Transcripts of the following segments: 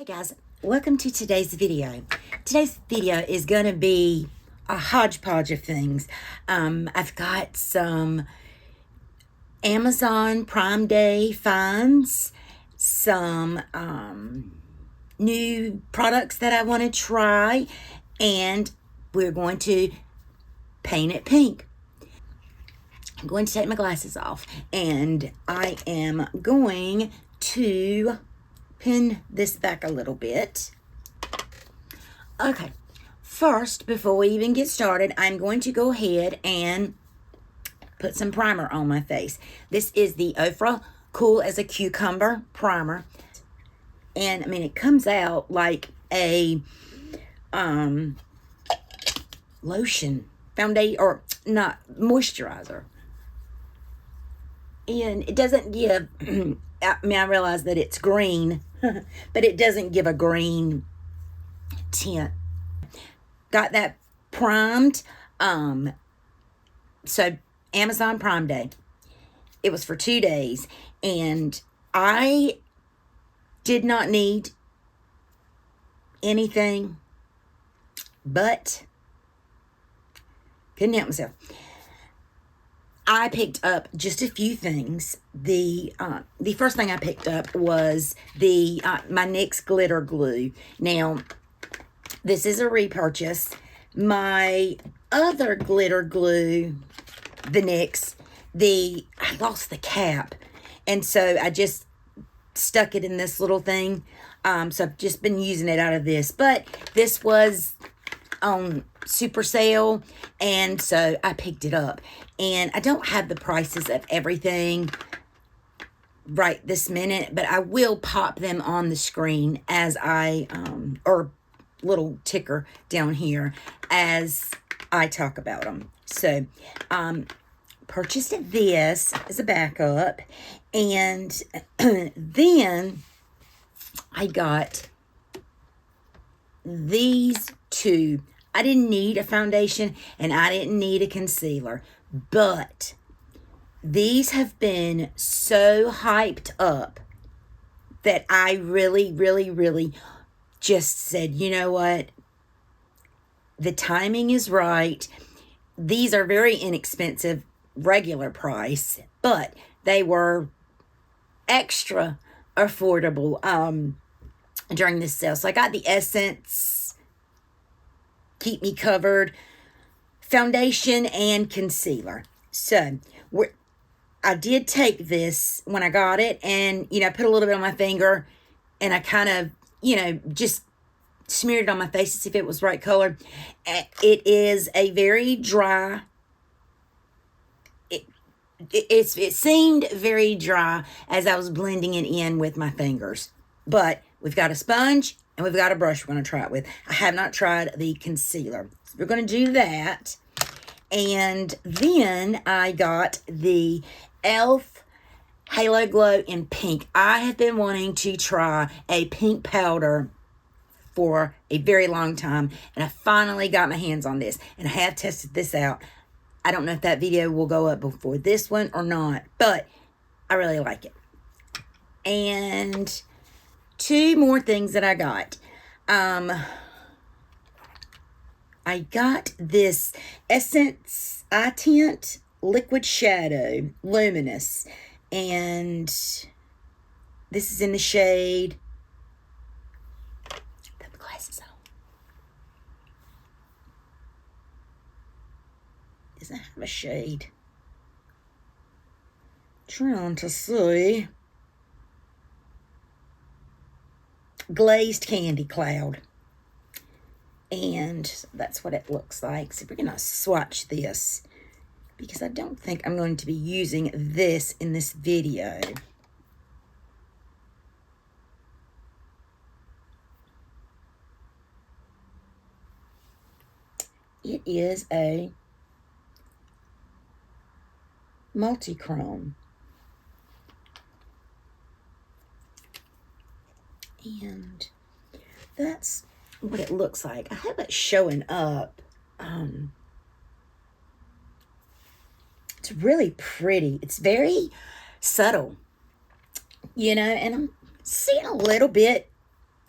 Hey guys, welcome to today's video. Today's video is going to be a hodgepodge of things. I've got some Amazon Prime Day finds, some new products that I want to try, and we're going to paint it pink. I'm going to take my glasses off, and I am going to pin this back a little bit. Okay, first, before we even get started, I'm going to go ahead and put some primer on my face. This is the Ofra Cool as a Cucumber primer. And, I mean, it comes out like a lotion, foundation, or not, moisturizer. And it doesn't give, I mean, I realize that it's green, but it doesn't give a green tint. Got that primed. So Amazon Prime Day. It was for 2 days, and I did not need anything, but couldn't help myself. I picked up just a few things. The first thing I picked up was the my NYX glitter glue. Now, this is a repurchase. My other glitter glue, the NYX, I lost the cap, and so I just stuck it in this little thing. So I've just been using it out of this, but this was on super sale, and so I picked it up. And I don't have the prices of everything right this minute, but I will pop them on the screen as I or little ticker down here as I talk about them. So purchased this as a backup, and then I got these two. I didn't need a foundation, and I didn't need a concealer, but these have been so hyped up that I really just said, you know what? The timing is right. These are very inexpensive, regular price, but they were extra affordable during this sale. So I got the Essence Keep Me Covered foundation and concealer. So I did take this when I got it, and I put a little bit on my finger, and I kind of just smeared it on my face to see if it was right color. It is a very dry. It seemed very dry as I was blending it in with my fingers, but we've got a sponge and we've got a brush we're going to try it with. I have not tried the concealer. So we're going to do that. And then I got the e.l.f. Halo Glow in pink. I have been wanting to try a pink powder for a very long time, and I finally got my hands on this, and I have tested this out. I don't know if that video will go up before this one or not, but I really like it. And two more things that I got. I got this Essence Eye Tint Liquid Shadow Luminous, and this is in the shade. Put my glasses on. Doesn't have a shade. Trying to see. Glazed Candy Cloud. And that's what it looks like. So we're going to swatch this, because I don't think I'm going to be using this in this video. It is a multi-chrome. And that's what it looks like. I have it showing up. It's really pretty. It's very subtle, and I'm seeing a little bit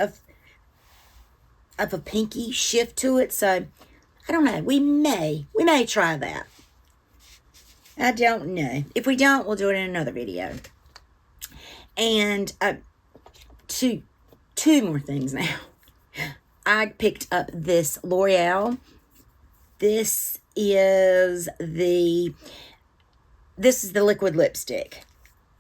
of a pinky shift to it. So I don't know. We may try that. I don't know. If we don't, we'll do it in another video. And two more things now. I picked up this L'Oreal. This is the liquid lipstick,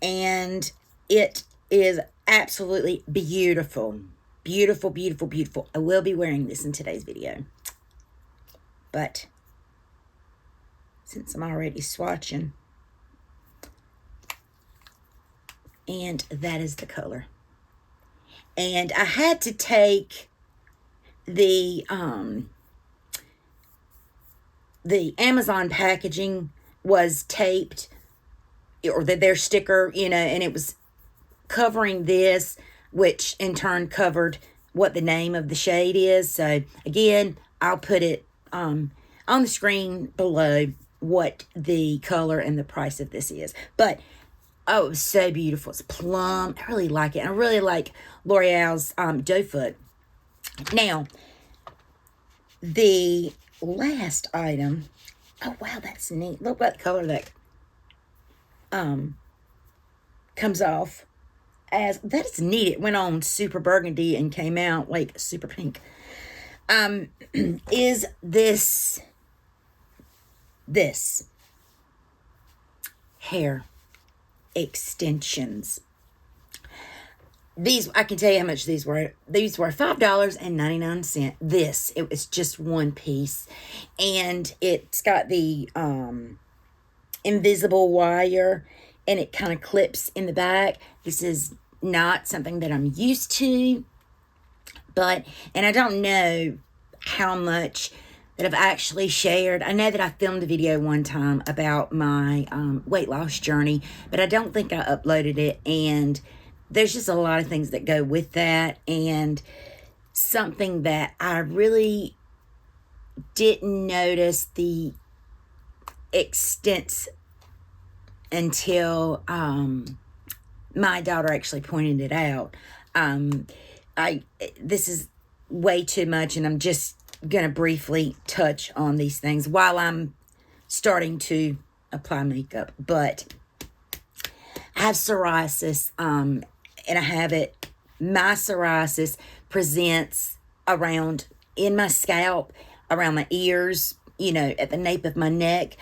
and it is absolutely beautiful. Beautiful, beautiful, beautiful. I will be wearing this in today's video. But since I'm already swatching, and that is the color. And I had to take the Amazon packaging was taped, or their sticker, you know, and it was covering this, which in turn covered what the name of the shade is. So again, I'll put it on the screen below what the color and the price of this is. But oh, it was so beautiful. It's plum. I really like it. And I really like L'Oreal's doe foot. Now, the last item. Oh wow, that's neat. Look at the color that comes off. As that's neat. It went on super burgundy and came out like super pink. Is this hair extensions? These, I can tell you how much these were. These were $5.99. This, it was just one piece, and it's got the invisible wire, and it kind of clips in the back. This is not something that I'm used to, but, and I don't know how much that I've actually shared. I know that I filmed a video one time about my weight loss journey, but I don't think I uploaded it, and there's just a lot of things that go with that, and something that I really didn't notice the extent until my daughter actually pointed it out. This is way too much, and I'm just gonna briefly touch on these things while I'm starting to apply makeup. But I have psoriasis, and I have it, my psoriasis presents around in my scalp, around my ears, you know, at the nape of my neck.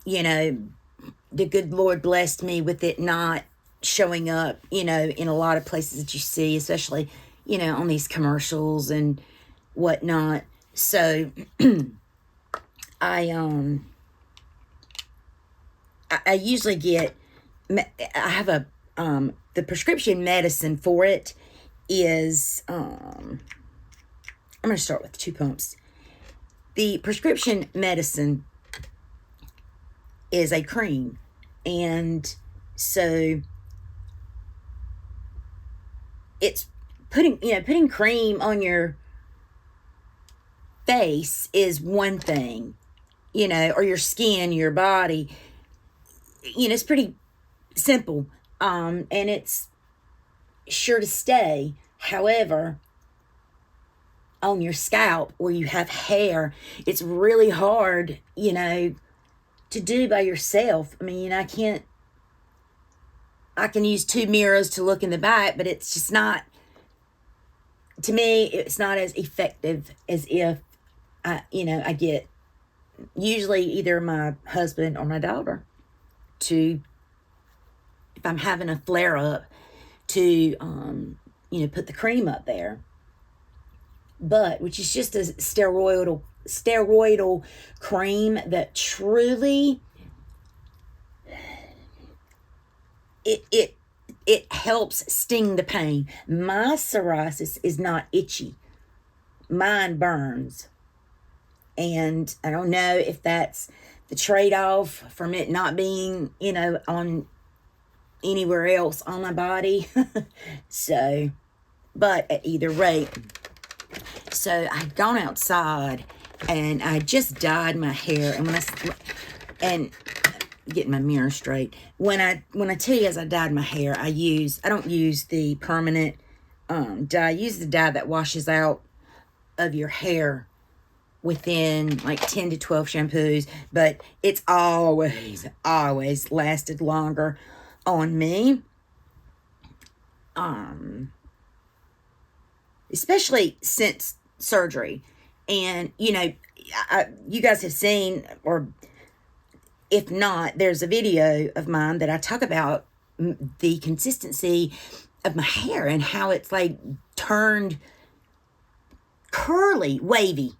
You know, the good Lord blessed me with it not showing up, you know, in a lot of places that you see, especially, you know, on these commercials and whatnot. So I usually get, I have a, the prescription medicine for it is, I'm going to start with 2 pumps. The prescription medicine is a cream. And so it's putting cream on your face is one thing, you know, or your skin, your body, you know, it's pretty simple. And it's sure to stay. However, on your scalp where you have hair, it's really hard, you know, to do by yourself. I mean, you know, I can use 2 mirrors to look in the back, but it's just not, to me, it's not as effective as if I get usually either my husband or my daughter to, if I'm having a flare up, to put the cream up there. But which is just a steroidal cream that truly it helps sting the pain. My psoriasis is not itchy. Mine burns. And I don't know if that's the trade-off from it not being, you know, on anywhere else on my body. So, but at either rate, so I'd gone outside and I just dyed my hair, and getting my mirror straight. When I tell you as I dyed my hair, I don't use the permanent dye. Use the dye that washes out of your hair within like 10 to 12 shampoos, but it's always lasted longer on me. Especially since surgery. And, you know, you guys have seen, or if not, there's a video of mine that I talk about the consistency of my hair and how it's like turned curly, wavy,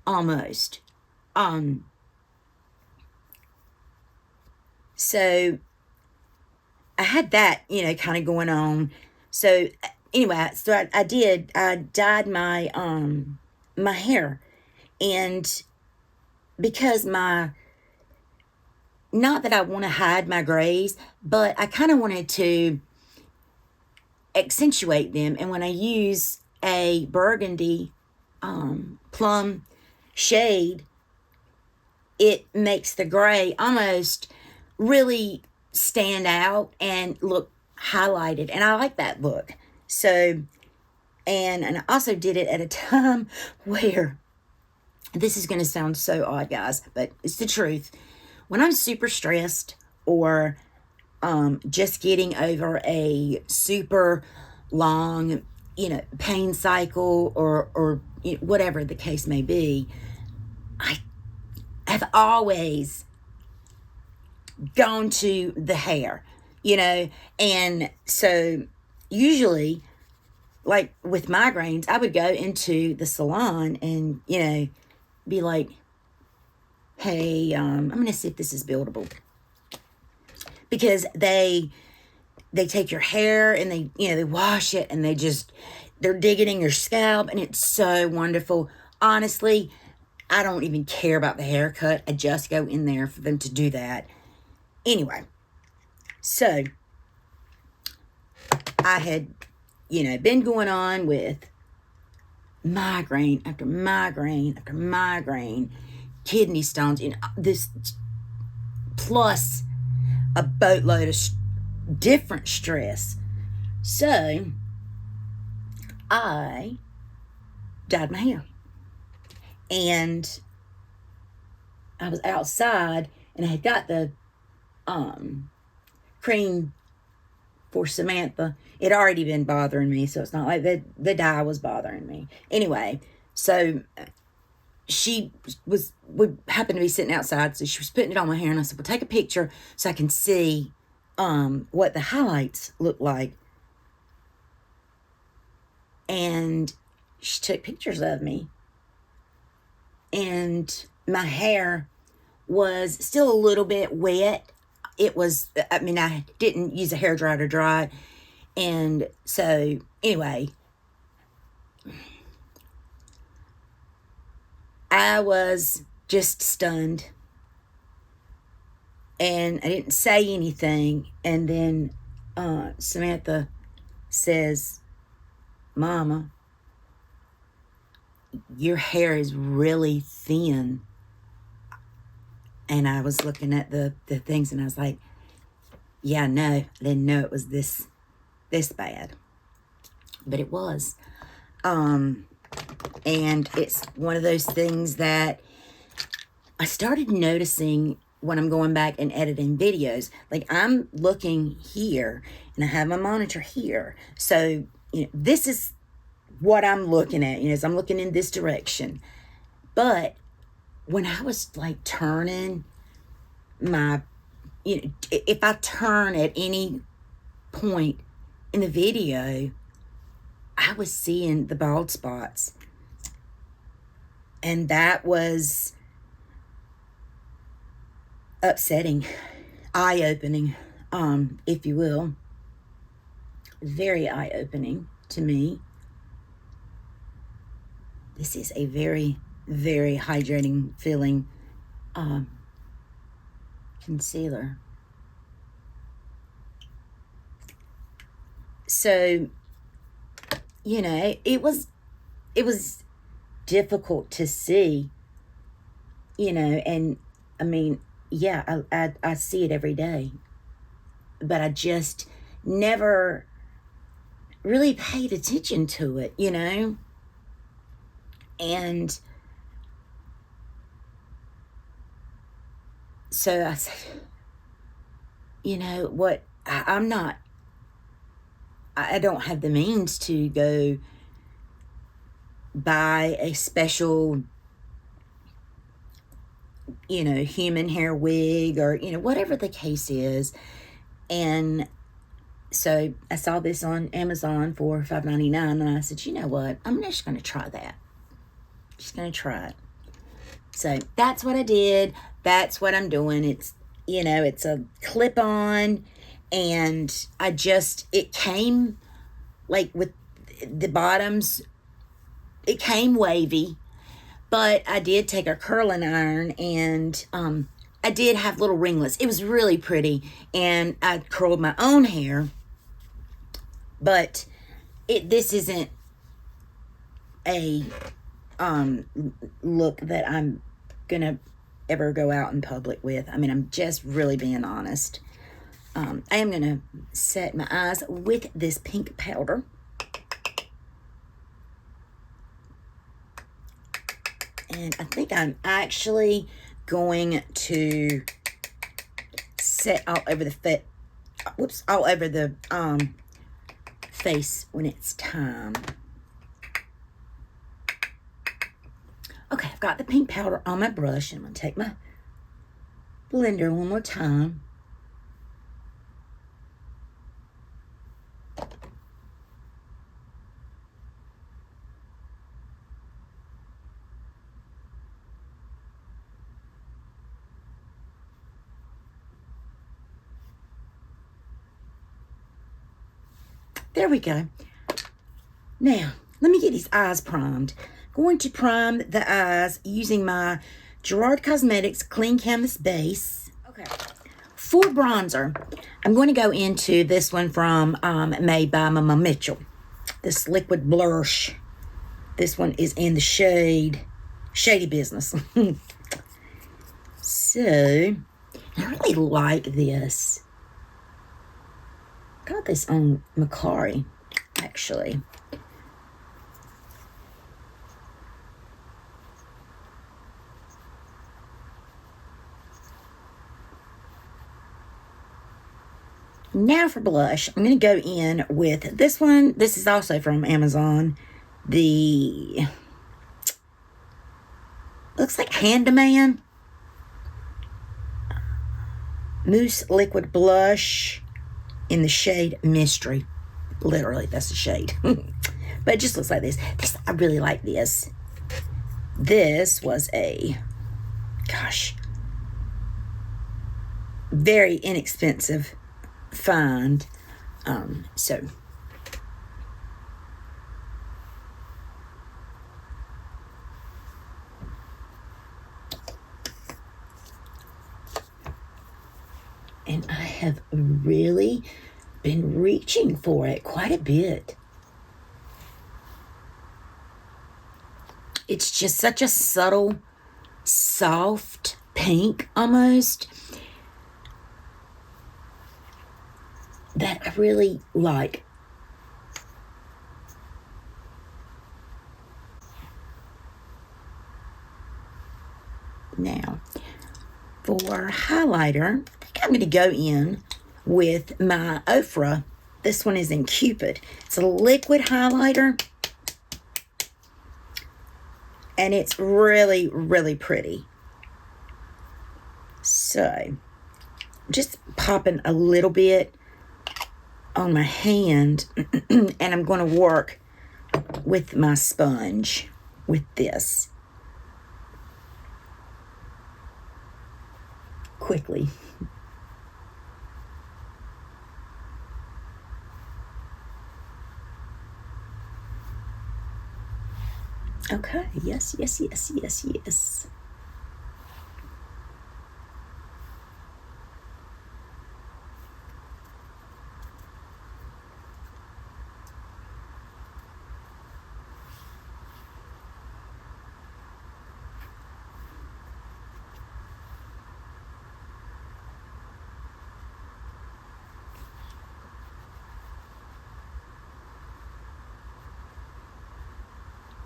almost. So I had that, you know, kind of going on. So anyway, so I dyed my my hair, and because not that I want to hide my grays, but I kind of wanted to accentuate them. And when I use a burgundy plum shade, it makes the gray almost really stand out and look highlighted, and I like that look. So, and I also did it at a time where, this is going to sound so odd, guys, but it's the truth. When I'm super stressed, or just getting over a super long, you know, pain cycle, or you know, whatever the case may be, I have always gone to the hair, you know. And so usually, like with migraines, I would go into the salon and, you know, be like, hey, I'm going to see if this is buildable. Because they take your hair and they, you know, they wash it, and they're digging in your scalp, and it's so wonderful. Honestly, I don't even care about the haircut. I just go in there for them to do that. Anyway, so I had, you know, been going on with migraine after migraine after migraine, kidney stones, you know, this, plus a boatload of different stress. So I dyed my hair, and I was outside, and I had got the cream for Samantha. It had already been bothering me, so it's not like the dye was bothering me. Anyway, so she would happen to be sitting outside, so she was putting it on my hair, and I said, well, take a picture so I can see what the highlights look like. And she took pictures of me, and my hair was still a little bit wet. It was, I mean, I didn't use a hairdryer to dry it. And so anyway, I was just stunned, and I didn't say anything. And then Samantha says, Mama, your hair is really thin. And I was looking at the things, and I was like, yeah, no, I didn't know it was this bad. But it was. And it's one of those things that I started noticing when I'm going back and editing videos. Like, I'm looking here, and I have my monitor here. So, you know, this is what I'm looking at, you know, as I'm looking in this direction. But when I was like turning my, you know, if I turn at any point in the video, I was seeing the bald spots. And that was upsetting, eye-opening, if you will. Very eye-opening to me. This is a very, very hydrating feeling concealer. So, you know, it was difficult to see, you know. And I mean, yeah, I see it every day, but I just never really paid attention to it, you know? And so I said, you know what, I don't have the means to go buy a special, you know, human hair wig or, you know, whatever the case is. And so I saw this on Amazon for $5.99, and I said, you know what, I'm just going to try that. Just going to try it. So that's what I did. That's what I'm doing. It's, you know, it's a clip-on, and it came like with the bottoms, it came wavy, but I did take a curling iron, and I did have little ringlets. It was really pretty, and I curled my own hair, but this isn't a look that I'm gonna ever go out in public with. I mean, I'm just really being honest. I am gonna set my eyes with this pink powder. And I think I'm actually going to set all over the face when it's time. Okay, I've got the pink powder on my brush. I'm going to take my blender one more time. There we go. Now, let me get these eyes primed. I'm going to prime the eyes using my SAS Cosmetics Clean Canvas Base. Okay. For bronzer, I'm going to go into this one from made by Mama Mitchell. This liquid blush. This one is in the shade Shady Business. So, I really like this. Got this on Macari, actually. Now for blush, I'm going to go in with this one. This is also from Amazon. The looks like Handyman Mousse Liquid Blush in the shade Mystery. Literally, that's the shade. But it just looks like this. I really like this. This was a, gosh, very inexpensive find. So and I have really been reaching for it quite a bit. It's just such a subtle, soft pink almost that I really like. Now, for highlighter, I think I'm going to go in with my Ofra. This one is in Cupid. It's a liquid highlighter, and it's really, really pretty. So, just popping a little bit on my hand, and I'm going to work with my sponge with this quickly. Okay, yes.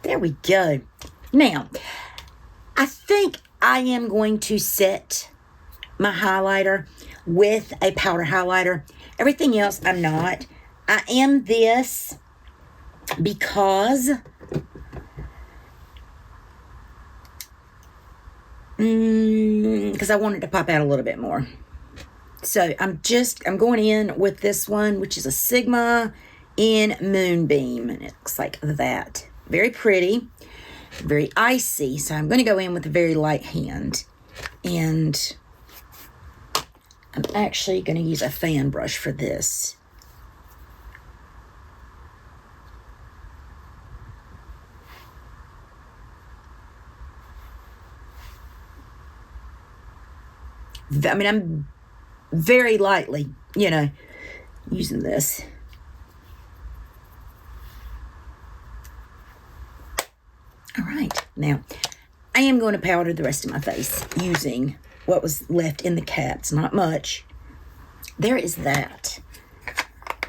There we go. Now, I think I am going to set my highlighter with a powder highlighter. Everything else, I'm not. I am this because I wanted to pop out a little bit more. So I'm going in with this one, which is a Sigma in Moonbeam, and it looks like that. Very pretty, very icy. So I'm going to go in with a very light hand, and I'm actually going to use a fan brush for this. I mean, I'm very lightly, using this. All right. Now, I am going to powder the rest of my face using what was left in the caps. Not much. There is that.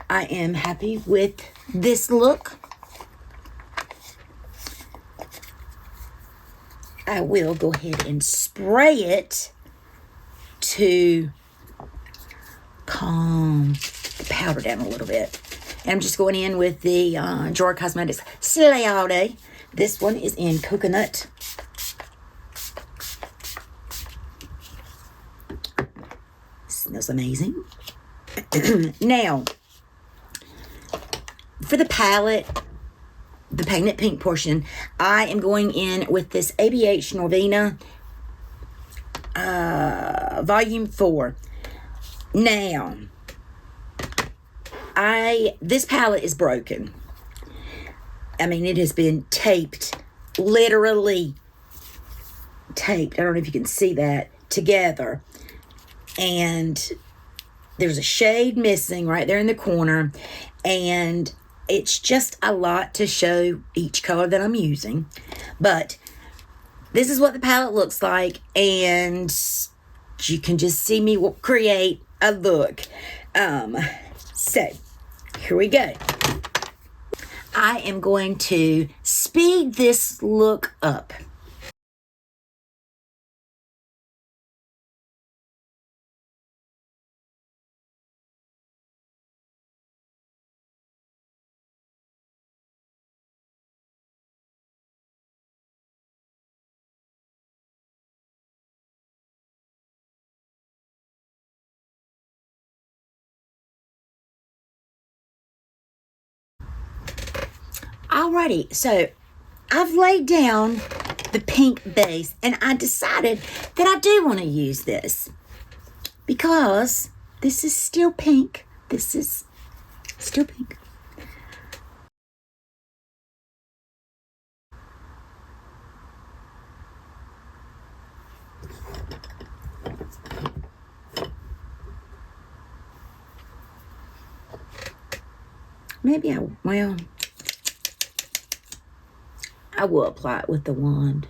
I am happy with this look. I will go ahead and spray it to calm the powder down a little bit. And I'm just going in with the JenniferStepps Cosmetics Slay. This one is in Coconut. Smells amazing. Now, for the palette, the Painted Pink portion, I am going in with this ABH Norvina Volume 4. Now, this palette is broken. I mean, it has been taped, literally taped. I don't know if you can see that, together. And there's a shade missing right there in the corner. And it's just a lot to show each color that I'm using. But this is what the palette looks like. And you can just see me create a look. So, here we go. I am going to speed this look up. Alrighty, so I've laid down the pink base, and I decided that I do want to use this because this is still pink. This is still pink. Maybe I will apply it with the wand.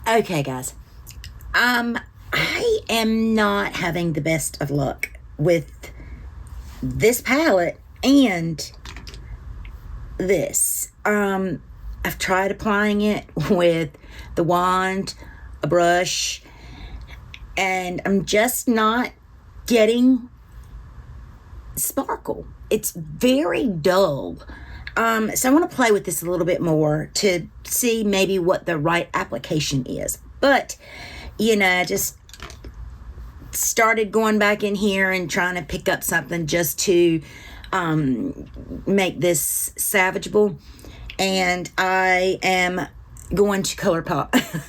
Okay, guys. I am not having the best of luck with this palette and this. I've tried applying it with the wand, a brush, and I'm just not getting sparkle. It's very dull. So I want to play with this a little bit more to see maybe what the right application is. But, I just started going back in here and trying to pick up something just to make this salvageable. And I am going to ColourPop.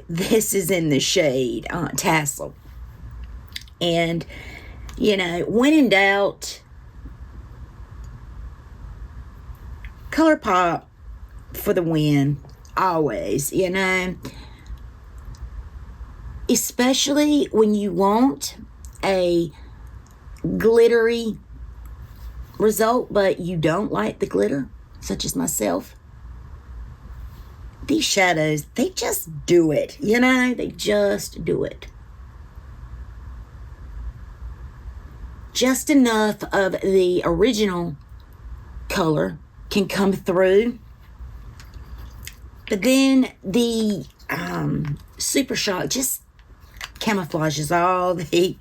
This is in the shade Tassel. And, you know, when in doubt, ColourPop for the win. Always, you know. Especially when you want a glittery result, but you don't like the glitter, such as myself. These shadows, they just do it, you know? They just do it. Just enough of the original color can come through. But then the Super Shock just camouflages all the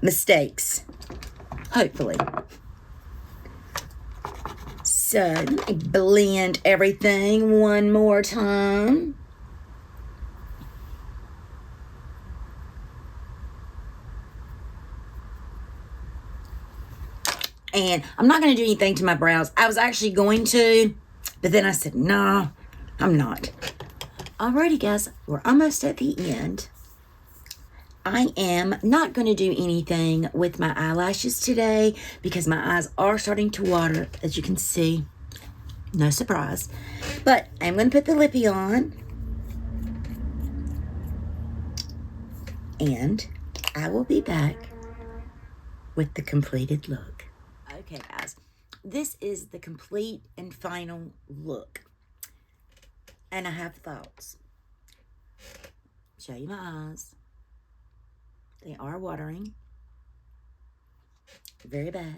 mistakes, hopefully. So let me blend everything one more time. And I'm not going to do anything to my brows. I was actually going to, but then I said, no, I'm not. Alrighty, guys, we're almost at the end. I am not going to do anything with my eyelashes today because my eyes are starting to water, as you can see. No surprise. But I'm going to put the lippy on. And I will be back with the completed look. Okay, guys. This is the complete and final look. And I have thoughts. Show you my eyes. They are watering. Very bad.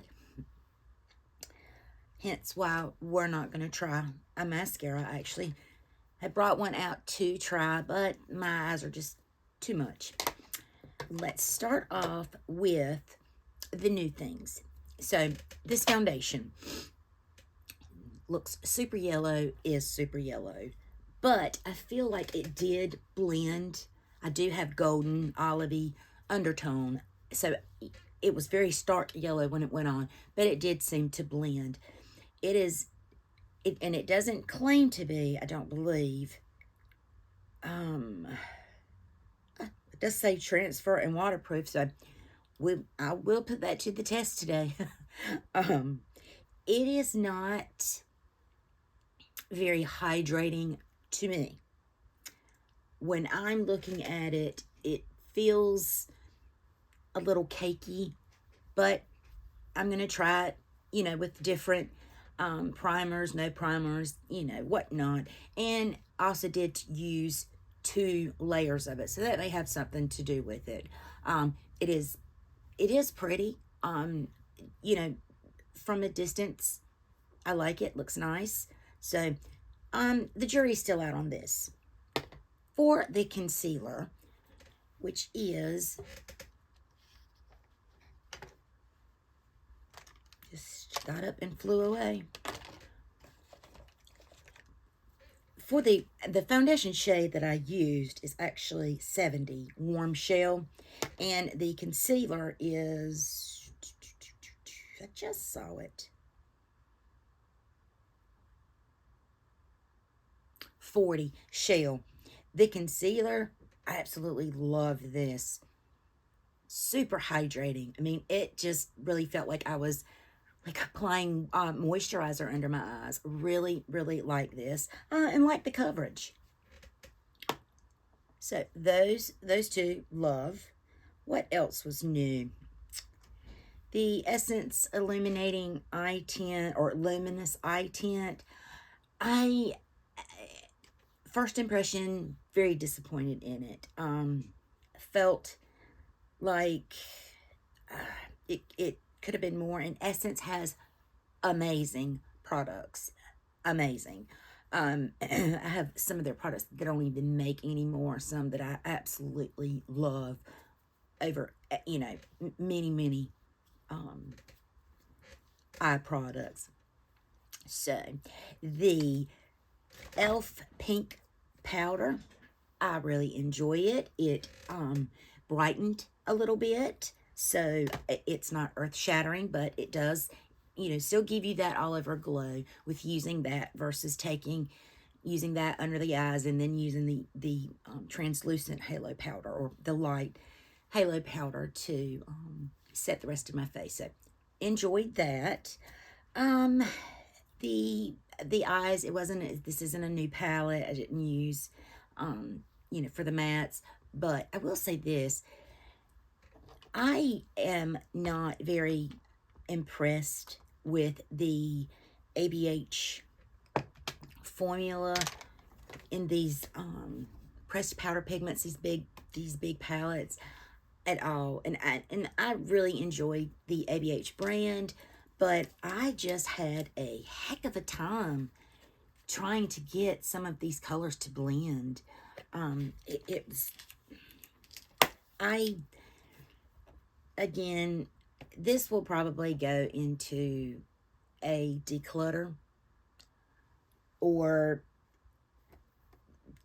Hence why we're not going to try a mascara. I actually had brought one out to try, but my eyes are just too much. Let's start off with the new things. So this foundation looks super yellow, is super yellow, but I feel like it did blend. I do have golden, olivey undertone, so it was very stark yellow when it went on, but it did seem to blend. It is, and it doesn't claim to be, I don't believe. It does say transfer and waterproof, so I will put that to the test today. It is not very hydrating to me. When I'm looking at it, it feels a little cakey, but I'm going to try it, you know, with different primers, no primers, you know, whatnot. And also did use 2 layers of it, so that may have something to do with it. It is pretty. You know, from a distance, I like it. Looks nice. So, the jury's still out on this. For the concealer, which is just got up and flew away. For the foundation shade that I used is actually 70 Warm Shell, and the concealer is, I just saw it, 40 Shell. The concealer, I absolutely love this. Super hydrating. I mean, it just really felt like I was like applying moisturizer under my eyes. Really, really like this, and like the coverage. So those 2, love. What else was new? The Essence Illuminating Eye Tint, or Luminous Eye Tint. First impression, very disappointed in it. Felt like it could have been more. And Essence has amazing products. Amazing. I have some of their products that they don't even make anymore. Some that I absolutely love over, you know, many eye products. So, the e.l.f. Pink Powder, I really enjoy it. It brightened a little bit, so it's not earth-shattering, but it does, you know, still give you that all over glow with using that versus taking, using that under the eyes, and then using the translucent halo powder, or the light halo powder, to set the rest of my face. So enjoyed that. The eyes, this isn't a new palette. I didn't use for the mattes, but I will say this: I am not very impressed with the ABH formula in these pressed powder pigments, these big palettes at all. And I really enjoyed the ABH brand, but I just had a heck of a time trying to get some of these colors to blend. Again, this will probably go into a declutter, or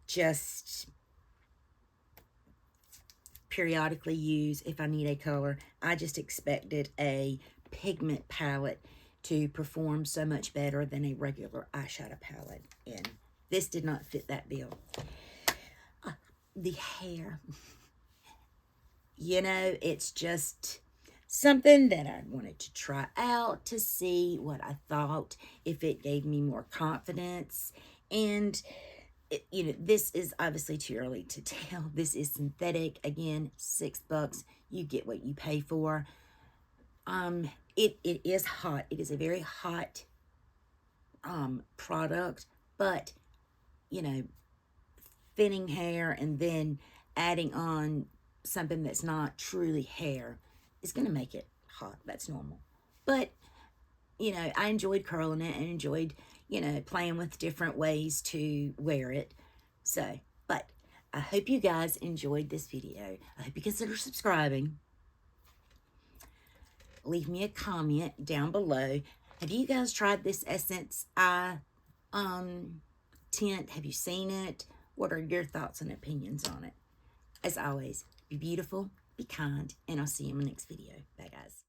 just periodically use if I need a color. I just expected a pigment palette to perform so much better than a regular eyeshadow palette, and this did not fit that bill. The hair, it's just something that I wanted to try out to see what I thought, if it gave me more confidence. And this is obviously too early to tell. This is synthetic. Again, $6. You get what you pay for. It is hot. It is a very hot product, but thinning hair and then adding on something that's not truly hair is going to make it hot. That's normal. But I enjoyed curling it and enjoyed playing with different ways to wear it. So, but I hope you guys enjoyed this video. I hope you consider subscribing. Leave me a comment down below. Have you guys tried this Essence Eye tint? Have you seen it? What are your thoughts and opinions on it? As always, be beautiful, be kind, and I'll see you in my next video. Bye, guys.